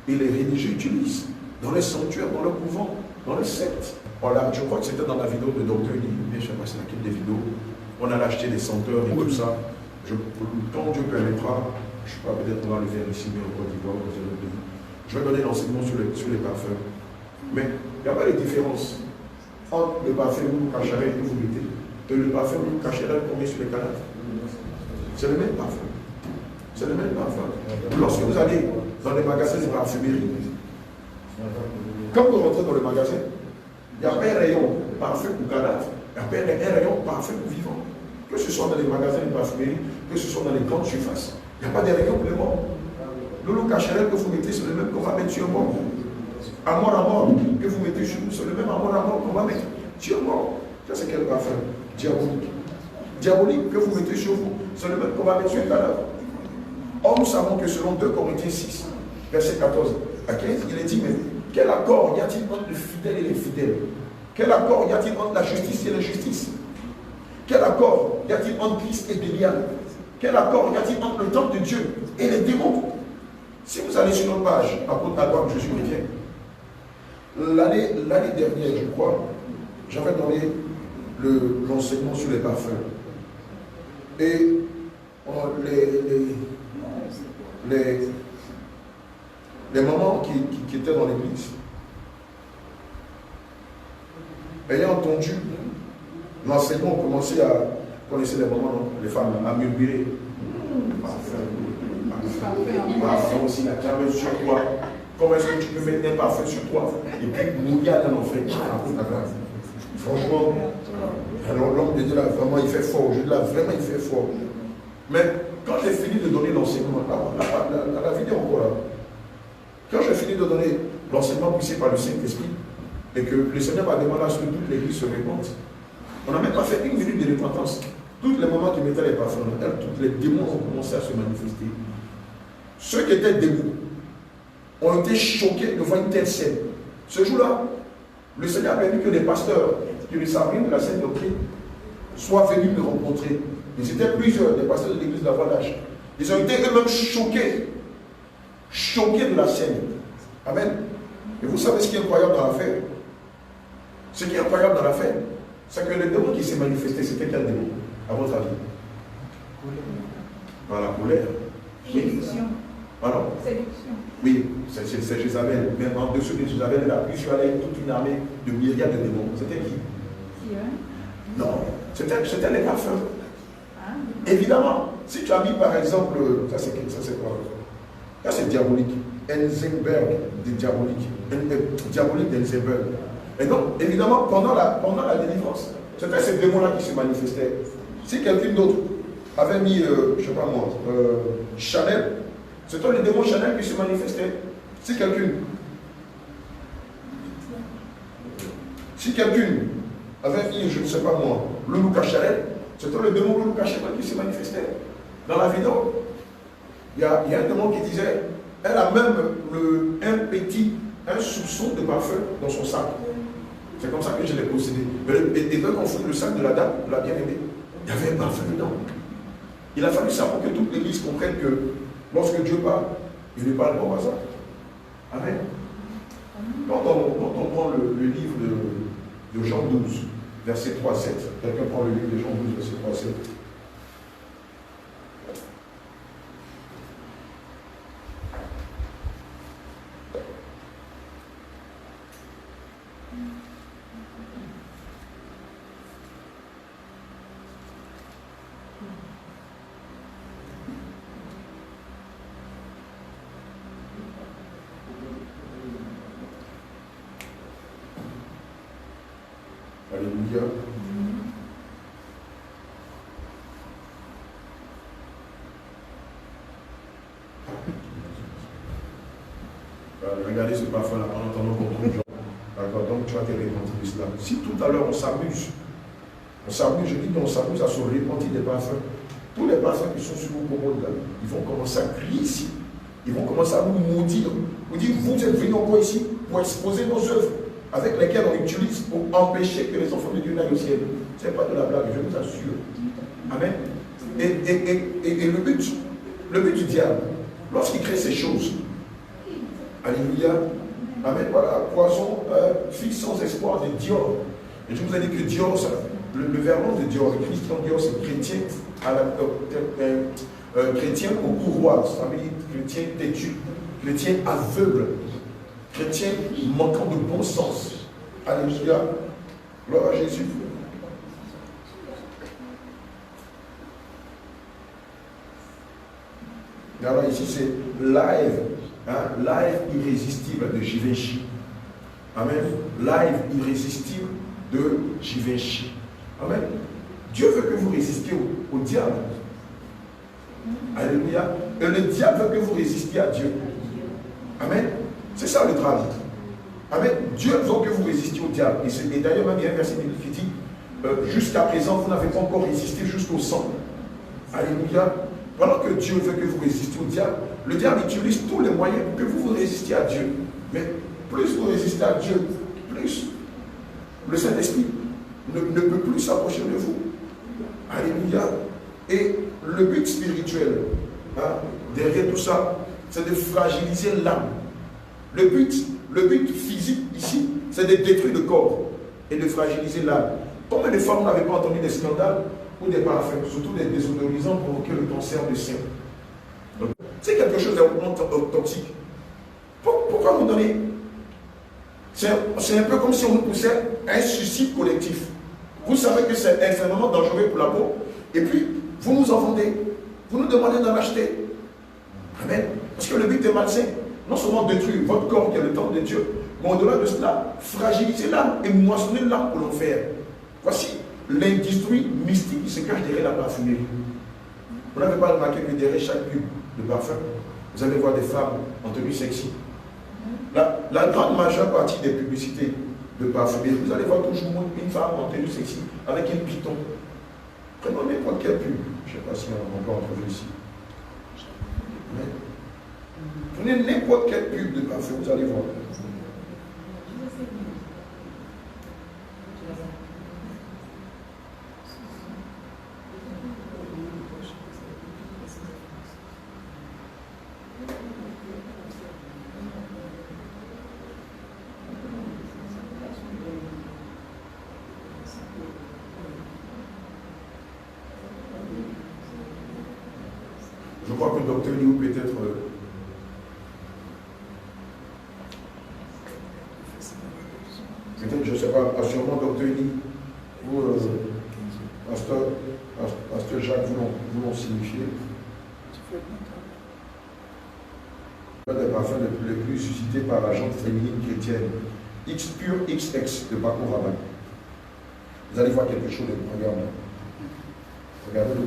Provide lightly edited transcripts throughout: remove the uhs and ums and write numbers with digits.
Et les religieux utilisent dans les sanctuaires, dans le couvent, dans les sectes. Voilà, je crois que c'était dans la vidéo de Dr. Lee, je ne sais pas si c'est laquelle des vidéos. On a acheté des senteurs et tout ça. Quand Dieu permettra, je ne sais pas, peut-être on va le faire ici, mais en Côte d'Ivoire, dans un autre pays. Je vais donner l'enseignement sur les parfums. Mais il n'y a pas de différence entre le parfum ou le cacharel que vous mettez et le parfum ou le cacharel qu'on met sur les cadavres. C'est le même parfum. C'est le même parfum. Lorsque vous allez dans les magasins de parfumerie, quand vous rentrez dans le magasin, il n'y a pas un rayon parfum ou cadavre. Il n'y a pas un rayon parfum ou vivant. Que ce soit dans les magasins de parfumerie, que ce soit dans les grandes surfaces. Il n'y a pas de rayon pour les morts. Le cacharel que vous mettez, c'est le même qu'on va mettre sur mort. Amour à mort que vous mettez sur nous, c'est le même amour à mort qu'on va mettre sur mort. Ça, c'est quel parfum? Diabolique. Diabolique que vous mettez sur vous, c'est le même qu'on va mettre sur le cadavre. Or, nous savons que selon 2 Corinthiens 6, verset 14 à 15, il est dit, mais quel accord y a-t-il entre les fidèles et les fidèles? Quel accord y a-t-il entre la justice et la justice? Quel accord y a-t-il entre Christ et Bélial? Quel accord y a-t-il entre le temple de Dieu et les démons? Si vous allez sur notre page, apôtre Albert, Jésus revient. L'année dernière, je crois, j'avais donné l'enseignement sur les parfums. Et les mamans qui étaient dans l'église, ayant entendu l'enseignement, ont commencé à connaître les mamans, non, les femmes, à murmurer. Parfum aussi, la caméra sur toi. Comment est-ce que tu peux mettre un parfum sur toi et puis mouiller dans l'enfer? Franchement, alors l'homme de Dieu là, vraiment il fait fort. Je dis là, vraiment il fait fort. Mais quand j'ai fini de donner l'enseignement, la vidéo encore là, quand j'ai fini de donner l'enseignement poussé par le Saint-Esprit, et que le Seigneur m'a demandé à ce que toute l'église se répande, on n'a même pas fait une minute de repentance. Toutes les mamans qui mettaient les parfums, tous les démons ont commencé à se manifester. Ceux qui étaient debout ont été choqués de voir une telle scène. Ce jour-là, le Seigneur a permis que des pasteurs qui ne savent rien de la Sainte Doctrine soient venus me rencontrer. Ils étaient plusieurs, des pasteurs de l'église de la Voie d'Âge. Ils ont été eux-mêmes choqués de la scène. Amen. Et vous savez ce qui est incroyable dans l'affaire? Ce qui est incroyable dans l'affaire, c'est que le démon qui s'est manifesté, c'était quel démon, à votre avis? Par la colère. Séduction. Pardon? Séduction. Oui, c'est Jézabel. Mais en dessous de Jézabel, elle a pu avec toute une armée de myriades de démons. C'était qui? Non, c'était les parfums. Ah. Évidemment, si tu as mis par exemple, ça c'est quoi? Ça c'est diabolique. Enzenberg de diabolique. Diabolique d'Enzenberg. Et donc, évidemment, pendant la délivrance, c'était ces démons-là qui se manifestaient. Si quelqu'un d'autre avait mis, je ne sais pas moi, Chanel, c'était les démons Chanel qui se manifestaient. Si quelqu'un avait mis, je ne sais pas moi, Loulou Cacharel, c'était le démon Loulou Cacharel qui se manifestait. Dans la vidéo, il y a un démon qui disait, elle a même un soupçon de parfum dans son sac. C'est comme ça que je l'ai possédé. Et donc, on fout le sac de la dame, de la bien-aimée. Il y avait un parfum dedans. Il a fallu ça pour que toute l'église comprenne que lorsque Dieu parle, il ne parle pas au hasard. Amen. Quand on prend le livre de Jean 12, verset 3-7, quelqu'un prend le livre de Jean 12, verset 3-7. Alléluia. Regardez ce parfum-là en entendant qu'on trouve Jean. D'accord, donc tu vas te repentir de cela. Si tout à l'heure on s'amuse, je dis qu'on s'amuse à se repentir des parfums. Tous les parfums qui sont sur vos commodes là, ils vont commencer à crier ici. Ils vont commencer à nous maudire. Vous dites, vous êtes venus encore ici pour exposer nos œuvres avec lesquelles on utilise pour empêcher que les enfants de Dieu n'aillent au ciel. Ce n'est pas de la blague, je vous assure. Amen. Et le but du diable, lorsqu'il crée ces choses, Alléluia. Amen. Voilà, poison, fille sans espoir de Dior. Et je vous ai dit que Dior, le verlan de Dior, le Christian Dior, c'est chrétien, chrétien au courroie, ça veut dire chrétien têtu, chrétien aveugle, chrétien manquant de bon sens. Alléluia. Gloire à Jésus. Et alors ici c'est live, live irrésistible de Givenchy. Amen. Live irrésistible de Givenchy. Amen. Dieu veut que vous résistiez au diable. Alléluia. Et le diable veut que vous résistiez à Dieu. Amen. C'est ça le drame. Amen. Dieu veut que vous résistiez au diable. Et d'ailleurs, même il y a un verset qui dit jusqu'à présent, vous n'avez pas encore résisté jusqu'au sang. Alléluia. Pendant que Dieu veut que vous résistiez au diable, le diable utilise tous les moyens pour que vous résistiez à Dieu. Mais plus vous résistez à Dieu, plus le Saint-Esprit ne peut plus s'approcher de vous. Alléluia. Et le but spirituel, derrière tout ça, c'est de fragiliser l'âme. Le but physique ici, c'est de détruire le corps et de fragiliser l'âme. Combien de femmes n'avaient pas entendu des scandales ou des parfums, surtout des désodorisants provoquaient le cancer du sein? C'est quelque chose de toxique. Pourquoi vous donnez? C'est un peu comme si on nous poussait à un suicide collectif. Vous savez que c'est extrêmement dangereux pour la peau. Et puis, vous nous en vendez. Vous nous demandez d'en acheter. Amen. Parce que le but est malsain. Non seulement détruire votre corps qui est le temple de Dieu, mais au-delà de cela, fragiliser l'âme et moissonner l'âme pour l'enfer. Voici l'industrie mystique qui se cache derrière la parfumerie. Vous n'avez pas remarqué que derrière chaque pub de parfum, vous allez voir des femmes en tenue sexy. La grande majeure partie des publicités de parfumerie, vous allez voir toujours une femme en tenue sexy avec un piton. Prenons n'importe quelle pub. Je ne sais pas si on peut en trouver ici. Mais, prenez n'importe quelle pub de parfum, vous allez voir. Je crois que le docteur Liu peut-être je ne sais pas, assurément docteur Liu ou pasteur Jacques vous l'ont signifié. Un des parfums les plus suscités par la gente féminine chrétienne, X pur XX de Paco Rabanne. Vous allez voir quelque chose de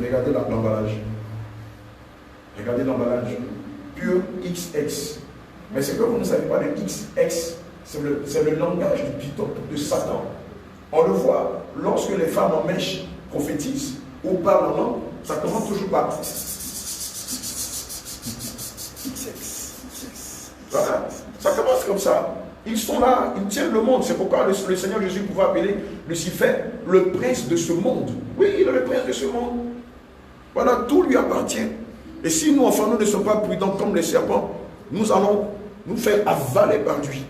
regardez l'emballage. Regardez l'emballage. Pur XX. Mais c'est que vous ne savez pas, le XX, c'est le langage du python, de Satan. On le voit lorsque les femmes en mèche prophétisent ou parlent en langue, ça commence toujours par voilà. Ça commence comme ça. Ils sont là, ils tiennent le monde. C'est pourquoi le Seigneur Jésus pouvait appeler Lucifer le prince de ce monde. Oui, il est le prince de ce monde. Voilà, tout lui appartient. Et si nous, enfin, nous ne sommes pas prudents comme les serpents, nous allons nous faire avaler par lui.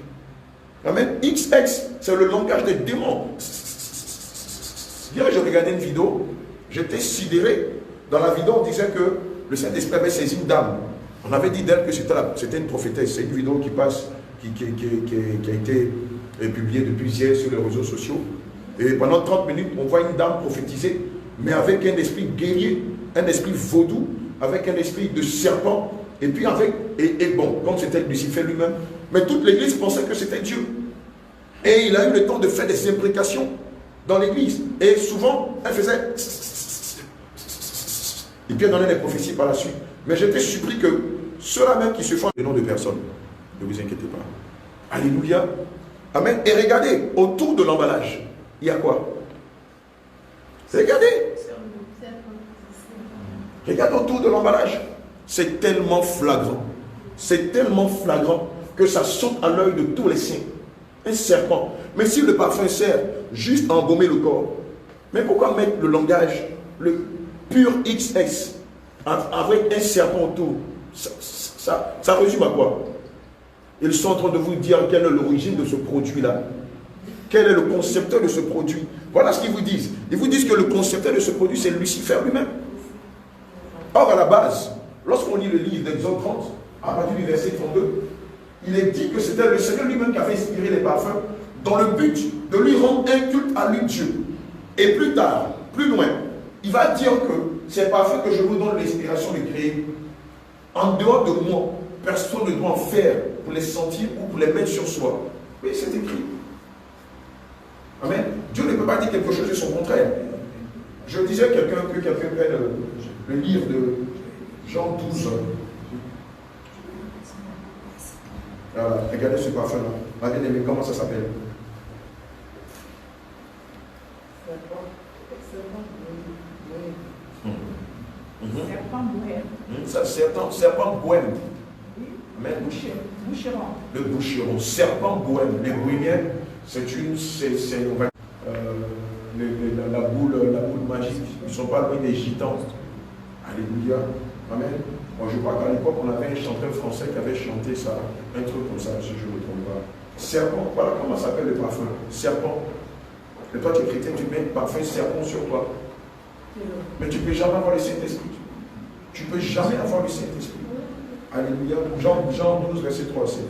Amen. XX, c'est le langage des démons. Hier, je regardais une vidéo, j'étais sidéré. Dans la vidéo, on disait que le Saint-Esprit avait saisi une dame. On avait dit d'elle que c'était une prophétesse. C'est une vidéo qui passe, qui a été publiée depuis hier sur les réseaux sociaux. Et pendant 30 minutes, on voit une dame prophétiser, mais avec un esprit guerrier, un esprit vaudou, avec un esprit de serpent, et puis avec, et bon, comme c'était Lucifer lui-même, mais toute l'église pensait que c'était Dieu. Et il a eu le temps de faire des imprécations dans l'église. Et souvent, elle faisait... Et puis elle donnait des prophéties par la suite. Mais j'étais surpris que ceux-là même qui se font des noms de personnes, ne vous inquiétez pas. Alléluia. Amen. Et regardez, autour de l'emballage, il y a quoi? Regardez. Regardez autour de l'emballage. C'est tellement flagrant. C'est tellement flagrant que ça saute à l'œil de tous les saints. Un serpent. Mais si le parfum sert juste à embaumer le corps, mais pourquoi mettre le langage, le pur XX, avec un serpent autour? Ça résume à quoi? Ils sont en train de vous dire quelle est l'origine de ce produit-là. Quel est le concepteur de ce produit? Voilà ce qu'ils vous disent. Ils vous disent que le concepteur de ce produit, c'est Lucifer lui-même. Or, à la base, lorsqu'on lit le livre d'Exode 30, à partir du verset 32, il est dit que c'était le Seigneur lui-même qui avait inspiré les parfums dans le but de lui rendre un culte à lui Dieu. Et plus tard, plus loin, il va dire que ces parfums que je vous donne l'inspiration de créer, en dehors de moi, personne ne doit en faire pour les sentir ou pour les mettre sur soi. Oui, c'est écrit. Amen. Dieu ne peut pas dire quelque chose de son contraire. Je disais que quelqu'un prenne le livre de Jean 12. Voilà, regardez ce parfum-là. Ma bien-aimée, comment ça s'appelle? Serpent bohème. Serpent bohème. Amen. Boucheron. Le boucheron. Serpent bohème. Les bohémiens, c'est la boule magique. Ils ne sont pas loin des gitans. Alléluia. Amen. Moi, je crois qu'à l'époque, on avait un chanteur français qui avait chanté ça, un truc comme ça, si je ne me trompe pas. Serpent, voilà comment s'appelle le parfum. Serpent. Et toi, tu es chrétien, tu mets un parfum serpent sur toi. Mais tu ne peux jamais avoir le Saint-Esprit. Tu ne peux jamais avoir le Saint-Esprit. Alléluia. Jean 12, verset 3 à 7.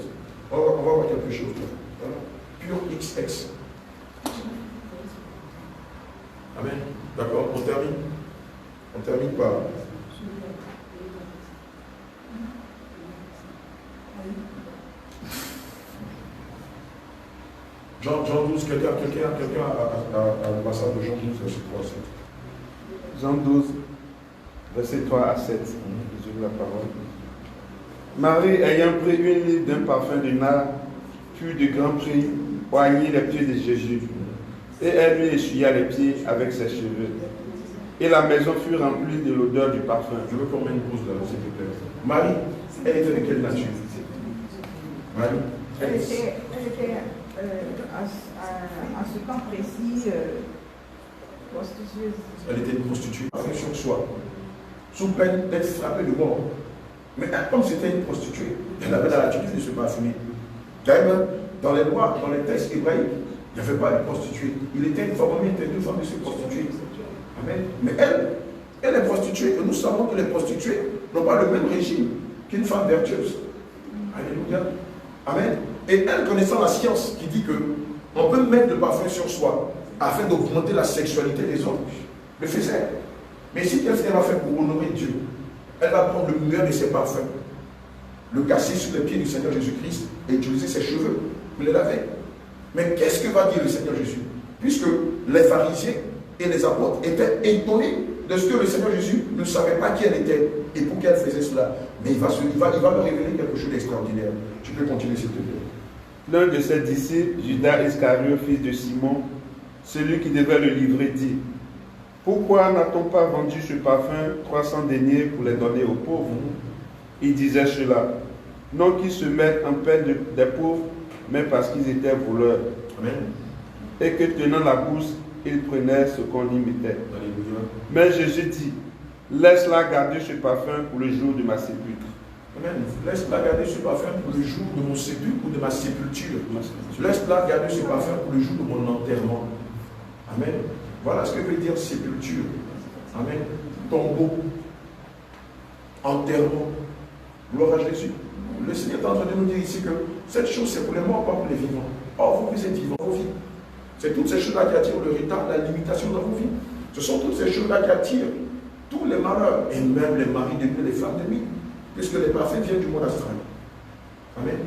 On va voir quelque chose. Voilà. Pur XX. Amen. D'accord, on termine. On termine par. Jean 12, quelqu'un à l'ambassade de Jean 12, verset 3 à 7. Jean 12, verset 3 à 7. Je vous la parole. Marie, ayant pris une livre d'un parfum de nard, fut de grand prix, oignit les pieds de Jésus, et elle lui essuya les pieds avec ses cheveux. Et la maison fut remplie de l'odeur du parfum. Je veux qu'on mette une pause là, s'il te plaît. Marie, elle était de quelle nature? Marie, Elle était à ce temps précis, prostitueuse. Elle était une prostituée, parfum sur soi, sous peine d'être frappée de mort. Mais comme c'était une prostituée, elle avait l'attitude de se parfumer. D'ailleurs, dans les lois, dans les textes hébraïques, il n'y avait pas de prostituée. Il était une femme, il était une femme de se prostituer. Amen. Mais elle est prostituée, et nous savons que les prostituées n'ont pas le même régime qu'une femme vertueuse. Alléluia. Amen. Et elle, connaissant la science qui dit qu'on peut mettre le parfum sur soi afin d'augmenter la sexualité des hommes, le faisait. Mais si qu'est-ce qu'elle va faire pour honorer Dieu? Elle va prendre le meilleur de ses parfums, le casser sur les pieds du Seigneur Jésus-Christ et utiliser ses cheveux pour les laver. Mais qu'est-ce que va dire le Seigneur Jésus? Puisque les pharisiens et les apôtres étaient étonnés de ce que le Seigneur Jésus ne savait pas qui elle était et pour qu'elle faisait cela. Mais il va leur révéler quelque chose d'extraordinaire. Tu peux continuer s'il te plaît. L'un de ses disciples, Judas Iscariote, fils de Simon, celui qui devait le livrer, dit: pourquoi n'a-t-on pas vendu ce parfum 300 deniers pour les donner aux pauvres? Il disait cela, non qu'ils se mettent en peine des pauvres, mais parce qu'ils étaient voleurs. Amen. Et que tenant la bourse, ils prenaient ce qu'on y mettait. Alléluia. Mais Jésus dit: laisse-la garder ce parfum pour le jour de ma sépulture. Amen. Laisse-la garder ce parfum pour le jour de mon sépulcre ou de ma sépulture. Laisse-la garder ce parfum pour le jour de mon enterrement. Amen. Voilà ce que veut dire sépulture. Amen. Tombeau. Enterrement. Gloire à Jésus. Le Seigneur est en train de nous dire ici que cette chose c'est pour les morts, pas pour les vivants. Or, vous êtes vivants, vos vies. C'est toutes ces choses-là qui attirent le retard, la limitation dans vos vies. Ce sont toutes ces choses-là qui attirent tous les malheurs, et même les maris de nuit, les femmes de nuit, puisque les parfaits viennent du monde astral. Amen.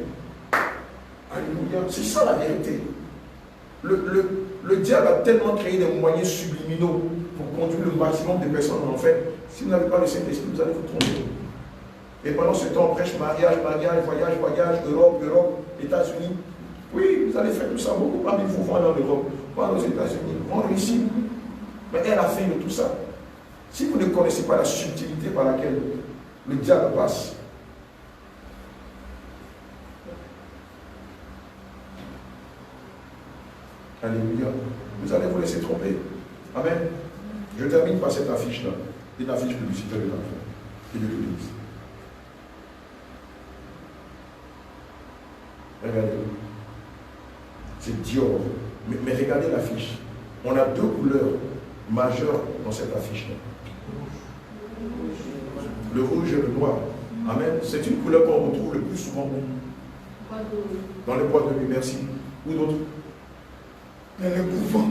Alléluia. C'est ça la vérité. Le diable a tellement créé des moyens subliminaux pour conduire le maximum de personnes en enfer. Si vous n'avez pas le Saint-Esprit, vous allez vous tromper. Et pendant ce temps, on prêche mariage, voyage, Europe, États-Unis. Oui, vous allez faire tout ça. Beaucoup parmi vous vont en Europe, vont aux États-Unis, vont ici. Mais elle a fait de tout ça. Si vous ne connaissez pas la subtilité par laquelle le diable passe, alléluia, vous allez vous laisser tromper. Amen. Je termine par cette affiche-là. Une affiche publicitaire de l'enfer et de l'Église. Regardez. C'est Dior. Mais regardez l'affiche. On a deux couleurs majeures dans cette affiche-là. Le rouge et le noir. Amen. C'est une couleur qu'on retrouve le plus souvent dans les boîtes de nuit. Merci. Où d'autres? Dans les couvents.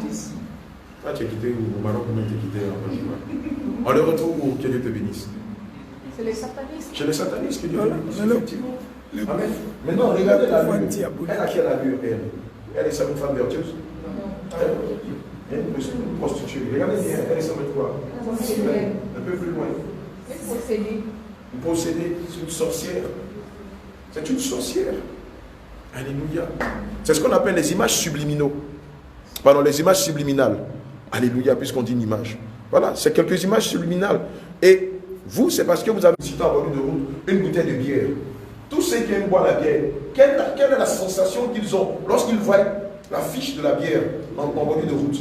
Ah, tu es quitté au Maroc, comment tu es quitté en On le retrouve où? Que Dieu te bénisse. C'est les satanistes. Chez les satanistes, que Dieu te bénisse. Effectivement. Amen. Maintenant, regardez l'allure. Elle a quelle allure, elle? Elle est une femme vertueuse. Elle est une prostituée. Regardez bien, elle est ça met quoi? Un peu plus loin. Une possédée, c'est une sorcière. C'est une sorcière. Alléluia. C'est ce qu'on appelle les images subliminaux. Pardon, les images subliminales. Alléluia, puisqu'on dit une image. Voilà, c'est quelques images subliminales. Et vous, c'est parce que vous avez cité en volume de route une bouteille de bière. Tous ceux qui aiment boire la bière, quelle est la sensation qu'ils ont lorsqu'ils voient la fiche de la bière en volume de route?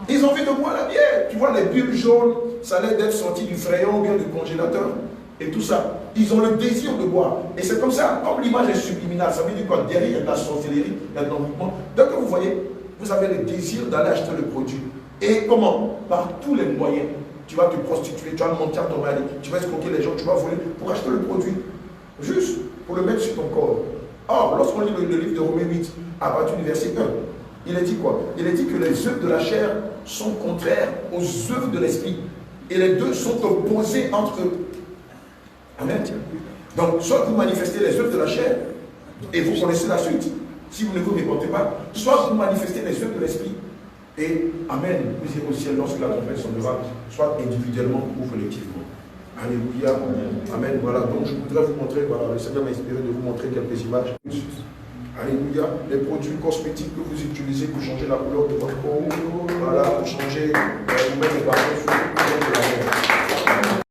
Ils ont envie de boire la bière. Tu vois les bulles jaunes, ça a l'air d'être sorti du crayon ou bien du congélateur et tout ça. Ils ont le désir de boire. Et c'est comme ça, comme l'image est subliminale, ça veut dire quoi? Derrière, il y a de la sorcellerie, il y a de l'envoûtement. Dès que vous voyez, vous avez le désir d'aller acheter le produit. Et comment? Par tous les moyens. Tu vas te prostituer, tu vas mentir à ton mari, tu vas escroquer les gens, tu vas voler pour acheter le produit. Juste pour le mettre sur ton corps. Or, lorsqu'on lit le livre de Romains 8, à partir du verset 1, il est dit quoi? Il est dit que les œuvres de la chair sont contraires aux œuvres de l'esprit. Et les deux sont opposés entre eux. Amen. Donc, soit vous manifestez les œuvres de la chair, et vous connaissez la suite, si vous ne vous répondez pas, soit vous manifestez les œuvres de l'esprit, et Amen, vous irez au ciel lorsque la tempête sonnera, soit individuellement ou collectivement. Alléluia. Amen. Voilà, donc je voudrais vous montrer, voilà, le Seigneur m'a inspiré de vous montrer quelques images. Alléluia. Les produits cosmétiques que vous utilisez pour changer la couleur de votre peau, voilà, pour changer, vous mettre les